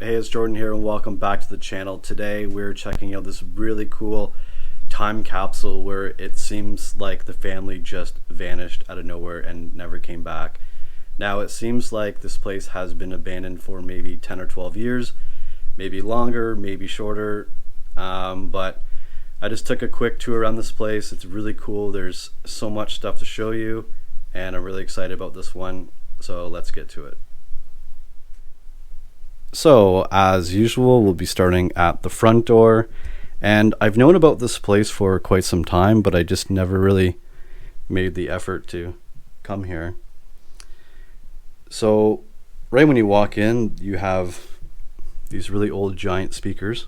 Hey, it's Jordan here, and welcome back to the channel. Today, we're checking out this really cool time capsule where it seems like the family just vanished out of nowhere and never came back. Now, it seems like this place has been abandoned for maybe 10 or 12 years, maybe longer, maybe shorter, but I just took a quick tour around this place. It's really cool. There's so much stuff to show you, and I'm really excited about this one, so let's get to it. So, as usual, we'll be starting at the front door. And I've known about this place for quite some time, but I just never really made the effort to come here. So, right when you walk in, you have these really old giant speakers.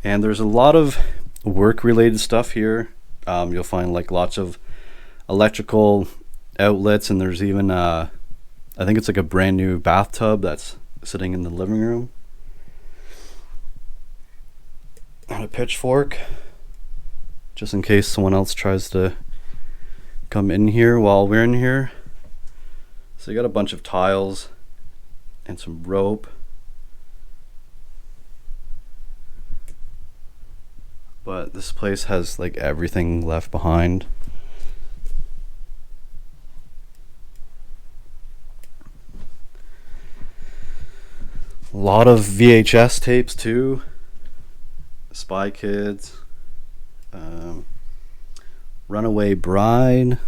And there's a lot of work related stuff here. You'll find like lots of electrical outlets, and there's even I think it's like a brand new bathtub that's sitting in the living room. And a pitchfork, just in case someone else tries to come in here while we're in here. So you got a bunch of tiles and some rope. But this place has like everything left behind. A lot of VHS tapes too. Spy Kids, Runaway Bride,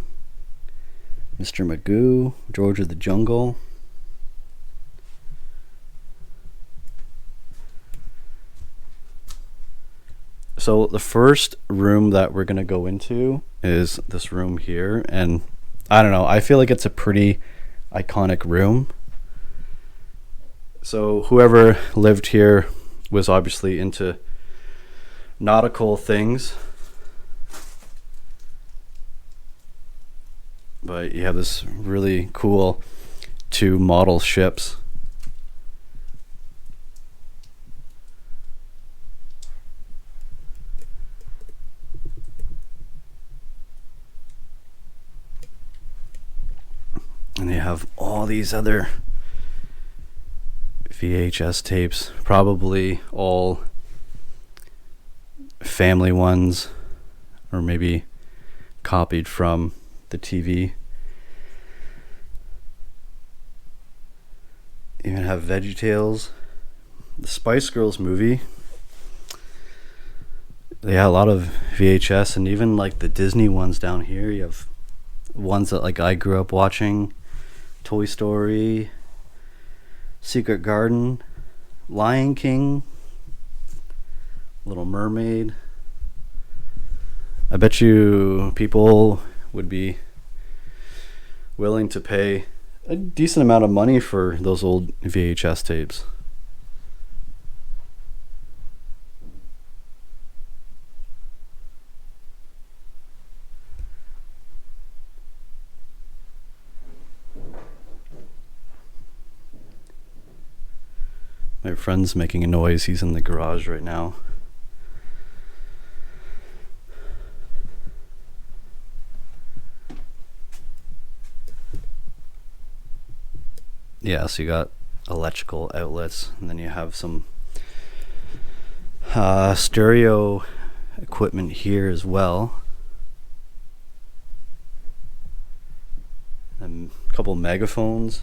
Mr. Magoo, George of the Jungle. So the first room that we're gonna go into is this room here, and I don't know, I feel like it's a pretty iconic room. So whoever lived here was obviously into nautical things. But you have this really cool two model ships. And you have all these other VHS tapes, probably all family ones, or maybe copied from the TV. Even have VeggieTales, the Spice Girls movie. They had a lot of VHS, and even like the Disney ones down here. You have ones that like I grew up watching: Toy Story, Secret Garden, Lion King, Little Mermaid. I bet you people would be willing to pay a decent amount of money for those old VHS tapes. My friend's making a noise. He's in the garage right now. Yeah, so you got electrical outlets, and then you have some stereo equipment here as well. And a couple megaphones.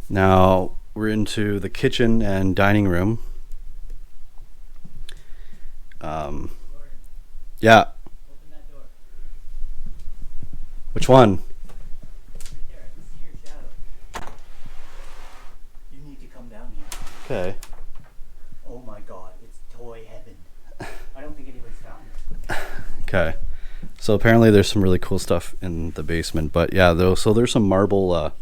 Now we're into the kitchen and dining room. Yeah. Open that door. Which one? Right there. I can see your shadow. You need to come down here. Okay. Oh my god, it's toy heaven. I don't think anybody's found it. Okay. So apparently there's some really cool stuff in the basement, but yeah, though. So there's some marble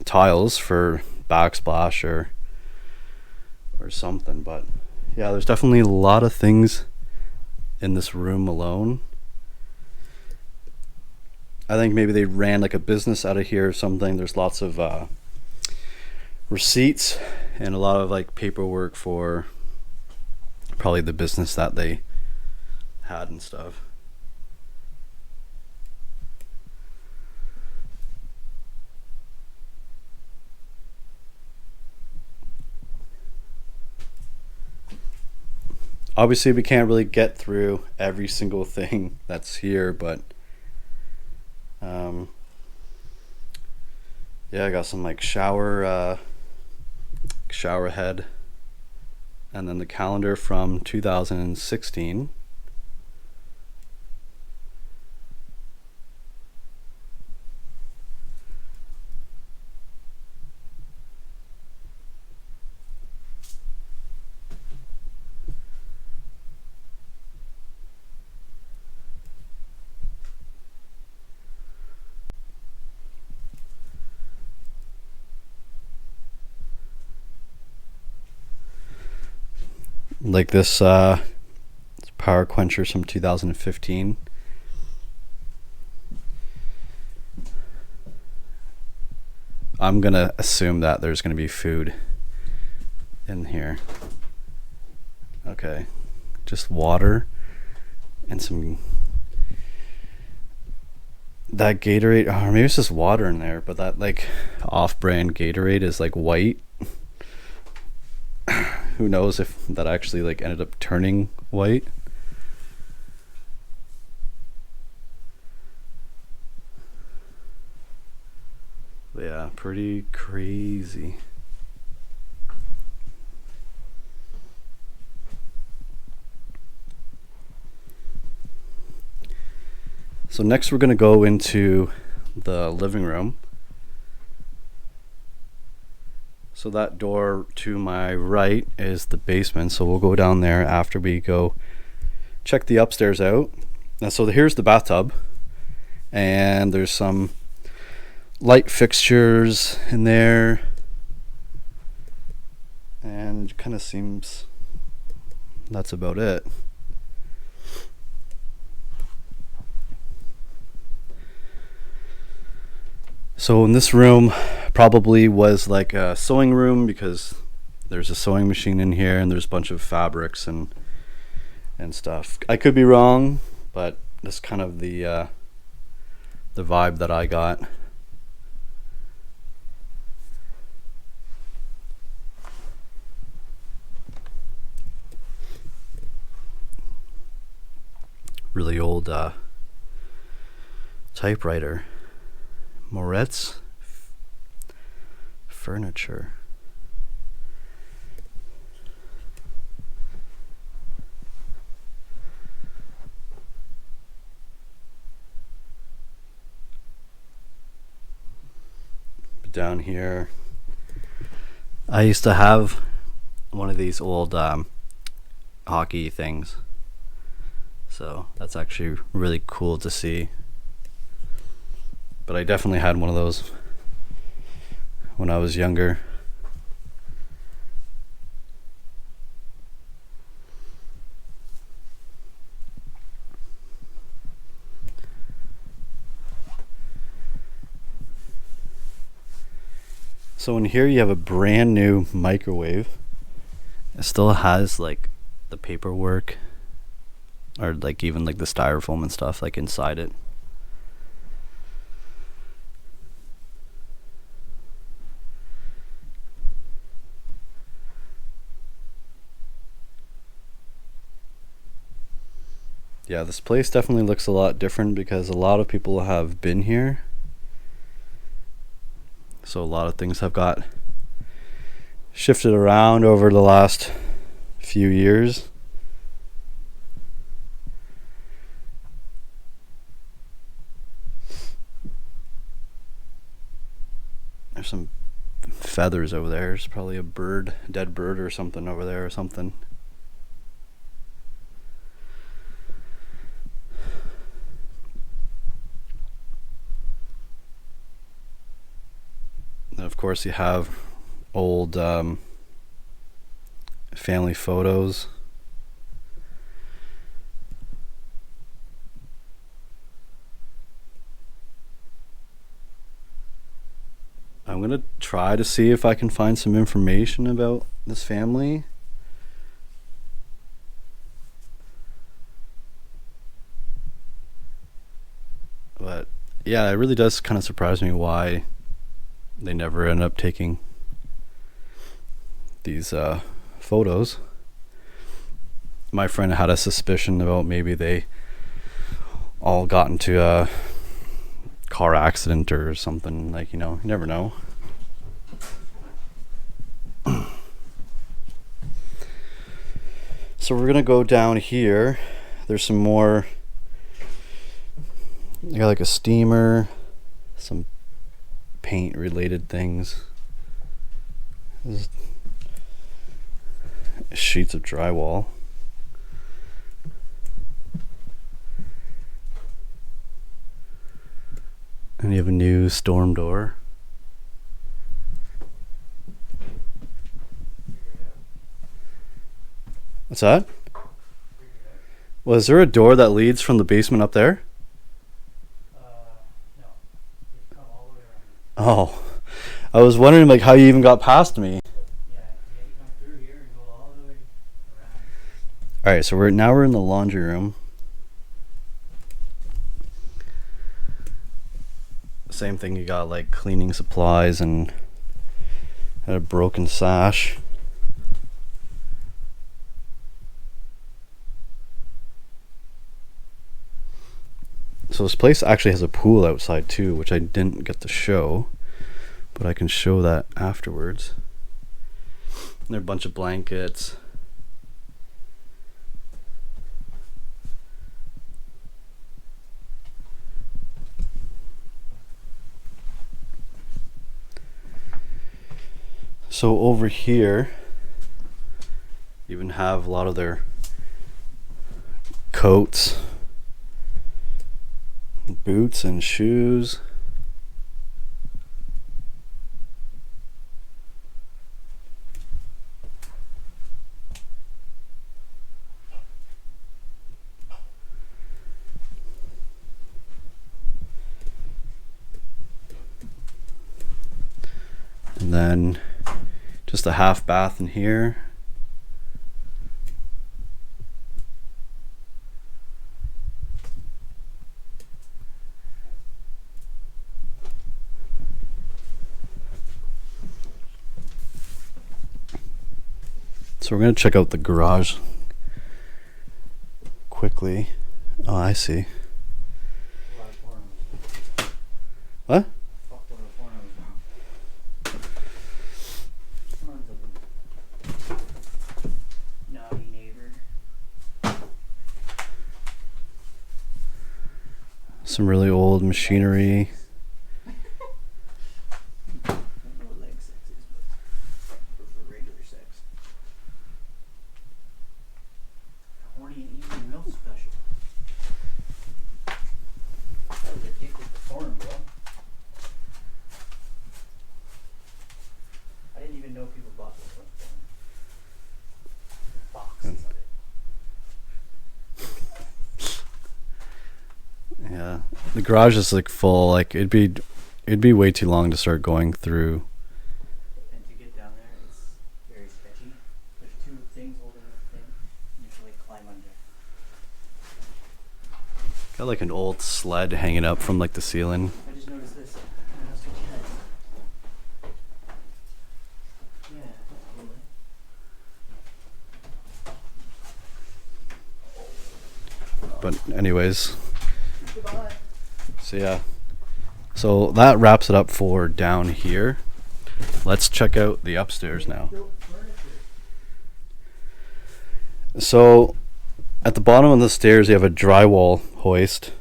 tiles for backsplash or something, but yeah, there's definitely a lot of things in this room alone. I think maybe they ran like a business out of here or something. There's lots of receipts and a lot of like paperwork for probably the business that they had and stuff. obviously we can't really get through every single thing that's here, but yeah, I got some like shower head, and then the calendar from 2016. Like this power quencher from 2015. I'm gonna assume that there's gonna be food in here. Okay, just water and some that Gatorade, or maybe it's just water in there, but that like off-brand Gatorade is like white. Who knows if that actually like ended up turning white. Yeah, pretty crazy. So next we're going to go into the living room. So that door to my right is the basement, so we'll go down there after we go check the upstairs out. And so here's the bathtub, and there's some light fixtures in there, and it kind of seems that's about it. So in this room probably was like a sewing room, because there's a sewing machine in here and there's a bunch of fabrics and stuff. I could be wrong, but that's kind of the vibe that I got. Really old typewriter. Moretz furniture. Down here, I used to have one of these old hockey things, so that's actually really cool to see. But I definitely had one of those when I was younger. So in here you have a brand new microwave. It still has like the paperwork, or like even like the styrofoam and stuff like inside it. Yeah, this place definitely looks a lot different because a lot of people have been here. So a lot of things have got shifted around over the last few years. There's some feathers over there. There's probably a bird, dead bird or something over there or something. And of course you have old family photos. I'm gonna try to see if I can find some information about this family. But yeah, it really does kind of surprise me why they never end up taking these photos. my friend had a suspicion about maybe they all got into a car accident or something. Like, you know, you never know. So we're gonna go down here. There's some more. You got like a steamer, some paint related things. There's sheets of drywall. And you have a new storm door. What's that? Well, is there a door that leads from the basement up there? No. You've come all the way around. Oh, I was wondering like how you even got past me. Yeah, you had to come through here and go all the way around. All right, so we're in the laundry room. Same thing, you got like cleaning supplies and a broken sash. So this place actually has a pool outside too, which I didn't get to show, but I can show that afterwards. And there are a bunch of blankets. So over here, you even have a lot of their coats, boots and shoes. And then just a half bath in here. So we're going to check out the garage quickly. Oh, I see. A lot of pornos. What? Fuck load of pornos now. Tons of them. Naughty neighbor. Some really old machinery. I don't know what leg sex is, but I prefer regular sex. Horny and evening milk special. That was addicted to porn, bro. I didn't even know people bought this much porn. Boxes of it. Yeah, the garage is like full. Like it'd be way too long to start going through. And to get down there, it's very sketchy. There's two things holding up the thing. You have to like climb under. Got like an old sled hanging up from like the ceiling. I just noticed this. And that's what you had. Yeah, totally. But anyways, Goodbye. so yeah. So that wraps it up for down here. Let's check out the upstairs now. So at the bottom of the stairs you have a drywall hoist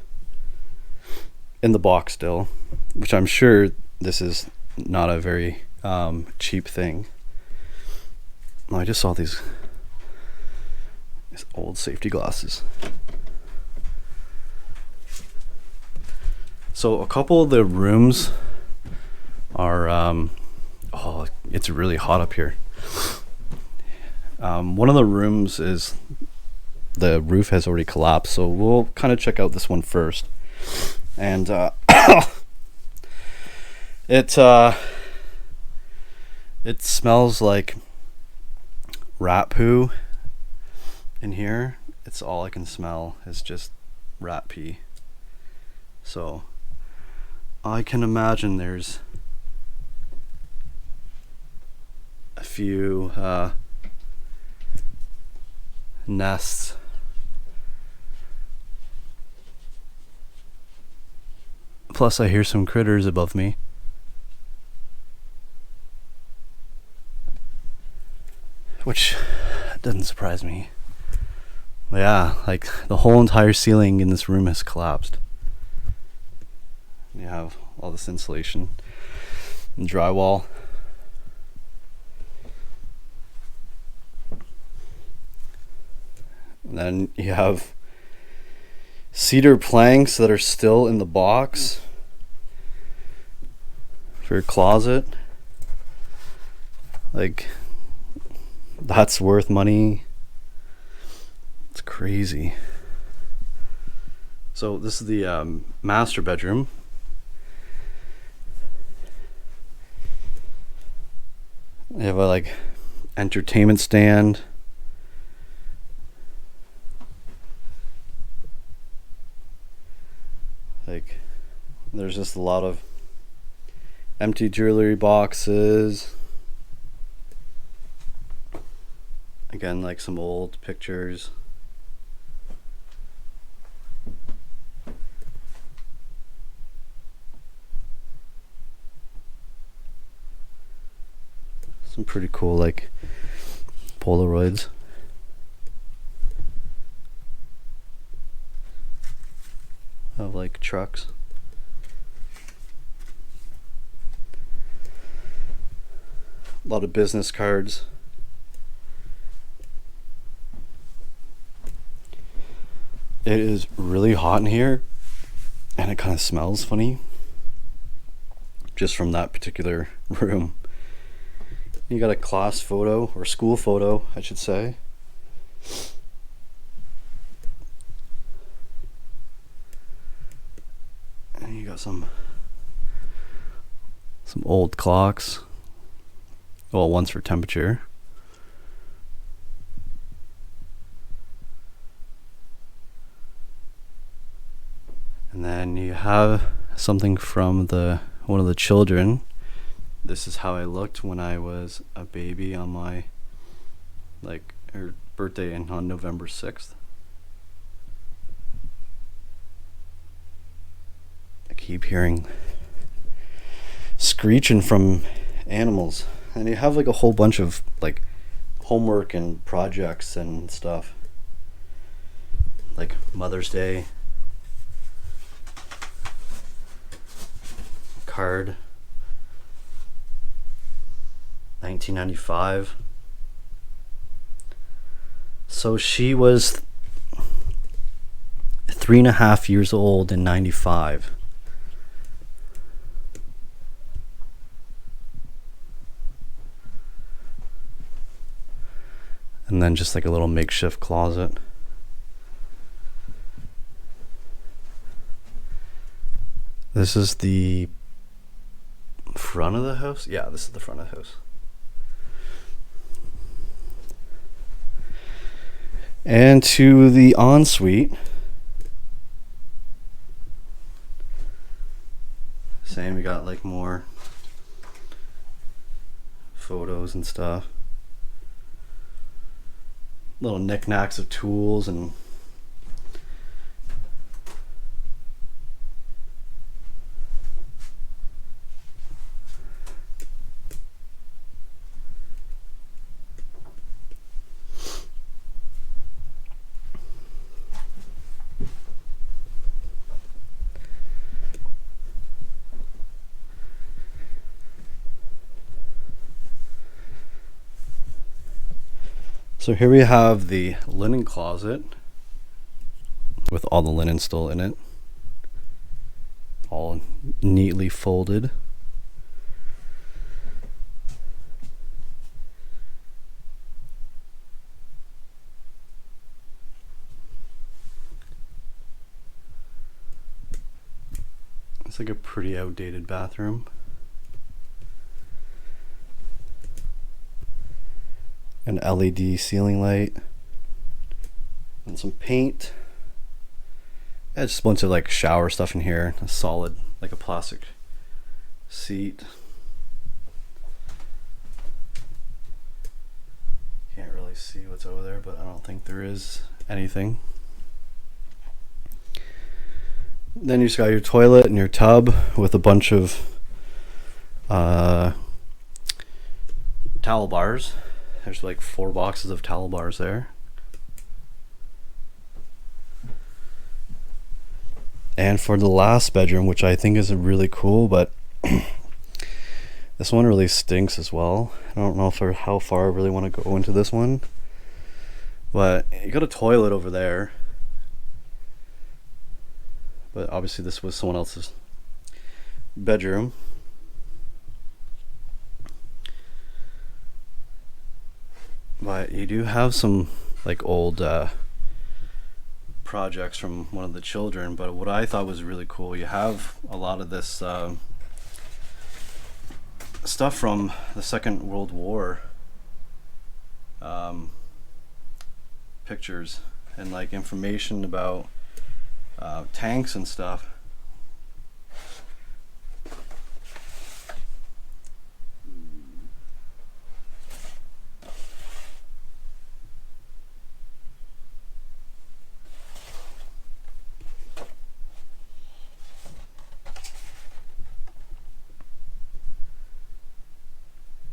in the box still, which I'm sure this is not a very cheap thing. Oh, I just saw these old safety glasses. So a couple of the rooms are oh, it's really hot up here. One of the rooms is the roof has already collapsed, so we'll kind of check out this one first. And it smells like rat poo in here. It's all I can smell is just rat pee. So I can imagine there's a few nests. Plus, I hear some critters above me. Which doesn't surprise me. Yeah, like the whole entire ceiling in this room has collapsed. You have all this insulation and drywall. And then you have cedar planks that are still in the box for your closet. Like, that's worth money. It's crazy. So this is the master bedroom. They have a like entertainment stand. Like, there's just a lot of empty jewelry boxes. Again, like some old pictures. Some pretty cool like Polaroids. Of like trucks. A lot of business cards. It is really hot in here and it kind of smells funny just from that particular room. You got a class photo, or school photo, I should say. And you got some old clocks. Well, one's for temperature. And then you have something from one of the children. This is how I looked when I was a baby on my her birthday on November 6th. I keep hearing screeching from animals. And you have like a whole bunch of like homework and projects and stuff. Like Mother's Day card. 1995. So she was 3.5 years old in 95. And then just like a little makeshift closet. This is the front of the house? Yeah, this is the front of the house. And to the ensuite. Same, we got like more photos and stuff. Little knickknacks of tools and so here we have the linen closet with all the linen still in it, all neatly folded. It's like a pretty outdated bathroom. An LED ceiling light and some paint. Yeah, just a bunch of like shower stuff in here. A solid, like a plastic seat. Can't really see. see what's over there, but I don't think there is anything. Then you just got your toilet and your tub with a bunch of towel bars. There's like 4 boxes of towel bars there. And for the last bedroom, which I think is really cool, but this one really stinks as well. I don't know how far I really want to go into this one. But you got a toilet over there. But obviously this was someone else's bedroom. But you do have some like old projects from one of the children. But what I thought was really cool, you have a lot of this stuff from the Second World War, pictures and like information about tanks and stuff.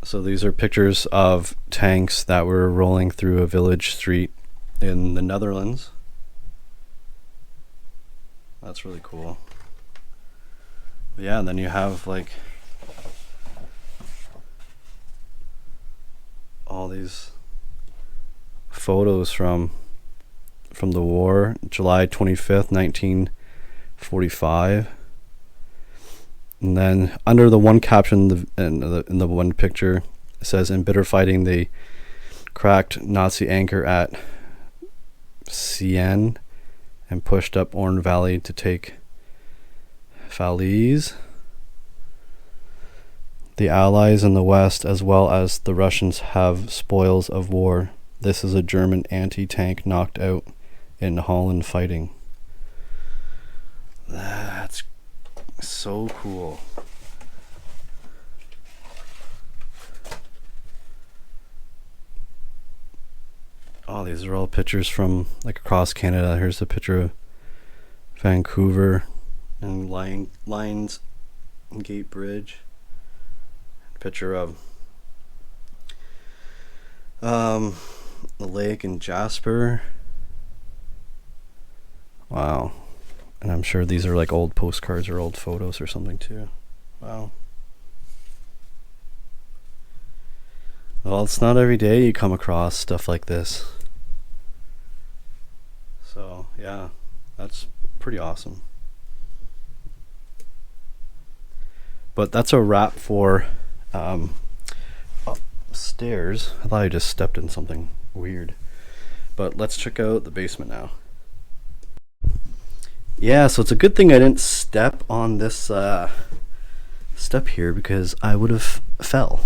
So these are pictures of tanks that were rolling through a village street in the Netherlands. That's really cool. Yeah, and then you have like all these photos from the war, July 25th, 1945. And then under the one caption in the one picture, it says, "In bitter fighting, they cracked Nazi anchor at Sienne and pushed up Orne Valley to take Falaise. The Allies in the West, as well as the Russians, have spoils of war. This is a German anti-tank knocked out in Holland fighting." That's so cool. Oh, these are all pictures from like across Canada. Here's a picture of Vancouver and Lions Gate Bridge. Picture of the lake in Jasper. Wow. And I'm sure these are like old postcards or old photos or something too. Wow. Well, it's not every day you come across stuff like this. So, yeah, that's pretty awesome. But that's a wrap for upstairs. I thought I just stepped in something weird. But let's check out the basement now. Yeah, so it's a good thing I didn't step on this step here, because I would have fell.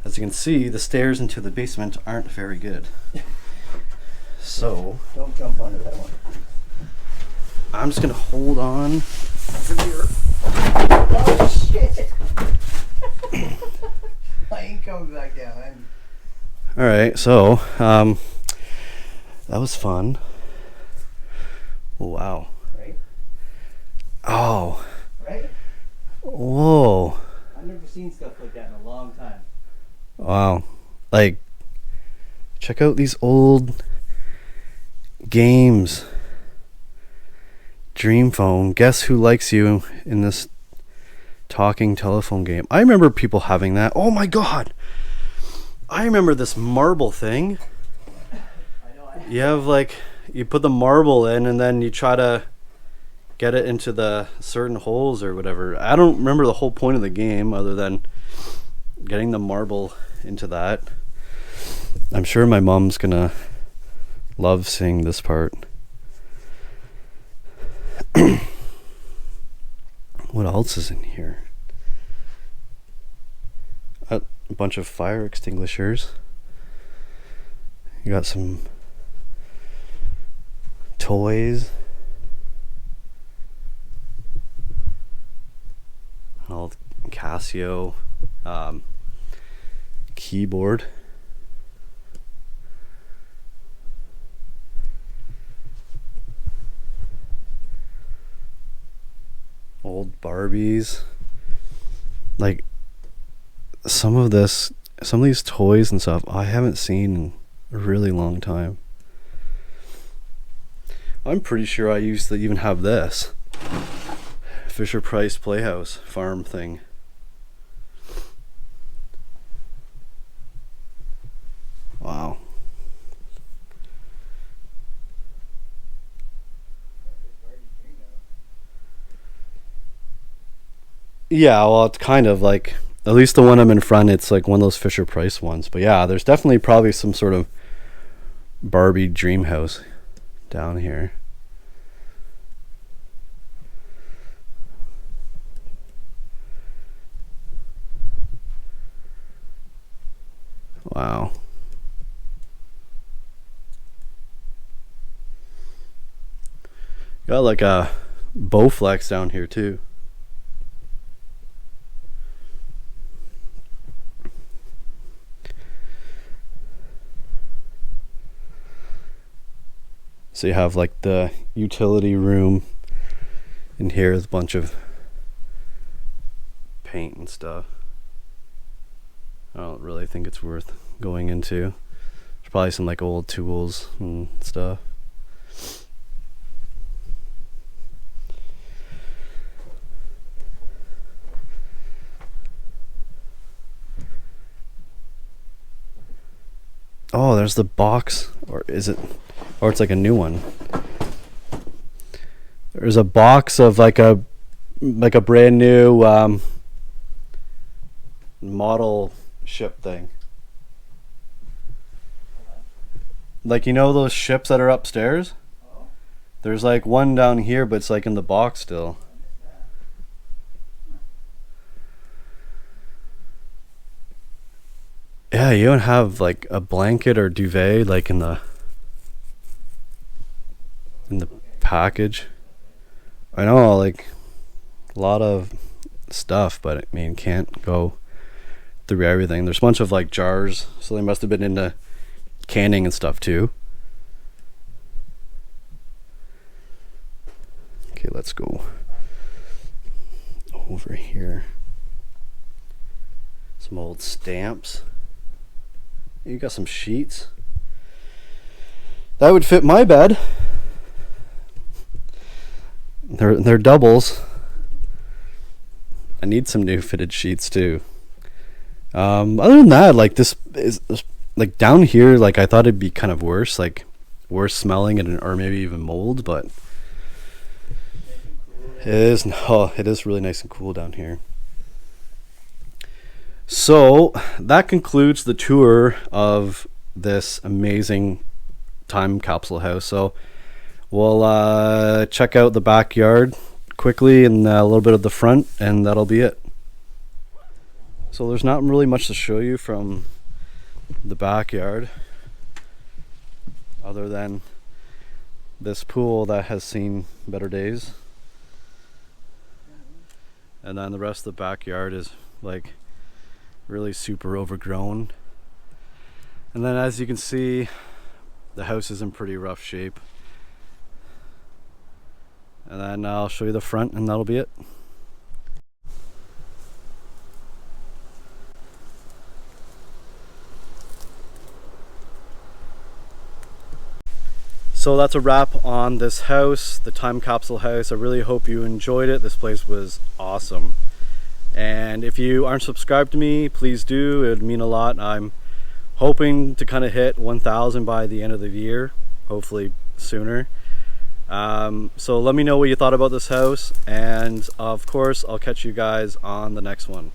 As you can see, the stairs into the basement aren't very good. So Don't jump onto that one. I'm just gonna hold on. Oh shit! I ain't coming back down. All right, so that was fun. Wow. Right? Oh. Right? Whoa. I've never seen stuff like that in a long time. Wow. Like, check out these old games. Dream Phone. Guess Who Likes You in this talking telephone game. I remember people having that. Oh my god. I remember this marble thing. I know. You have like, you put the marble in and then you try to get it into the certain holes or whatever. I don't remember the whole point of the game other than getting the marble into that. I'm sure my mom's gonna love seeing this part. What else is in here? A bunch of fire extinguishers. You got some toys. Old Casio keyboard. Old Barbies. Like some of these toys and stuff I haven't seen in a really long time. I'm pretty sure I used to even have this Fisher Price Playhouse farm thing. Wow. Yeah, well, it's kind of like, at least the one I'm in front, it's like one of those Fisher Price ones. But yeah, there's definitely probably some sort of Barbie dream house down here. Wow. Got like a Bowflex down here too. So you have like the utility room in here with a bunch of paint and stuff. I don't really think it's worth going into. There's probably some like old tools and stuff. Oh, there's the box, or is it, or it's like a new one. There's a box of like a brand new model ship thing. Like, you know those ships that are upstairs? There's like one down here, but it's like in the box still. Yeah, you don't have like a blanket or duvet like in the package. I know, like a lot of stuff, but I mean, can't go through everything. There's a bunch of like jars, so they must have been into canning and stuff too. Okay, let's go over here. Some old stamps. You got some sheets. That would fit my bed. They're doubles. I need some new fitted sheets too. Other than that, like this is like down here, like I thought it'd be kind of worse, like worse smelling and or maybe even mold, but it is. Oh, it is really nice and cool down here. So that concludes the tour of this amazing time capsule house. So we'll check out the backyard quickly and a little bit of the front, and that'll be it. So there's not really much to show you from the backyard other than this pool that has seen better days, and then the rest of the backyard is like really super overgrown. And then as you can see, the house is in pretty rough shape. And then I'll show you the front, and that'll be it. So that's a wrap on this house, the time capsule house. I really hope you enjoyed it. This place was awesome. And if you aren't subscribed to me, please do. It would mean a lot. I'm hoping to kind of hit 1,000 by the end of the year, hopefully sooner. So let me know what you thought about this house, and of course I'll catch you guys on the next one.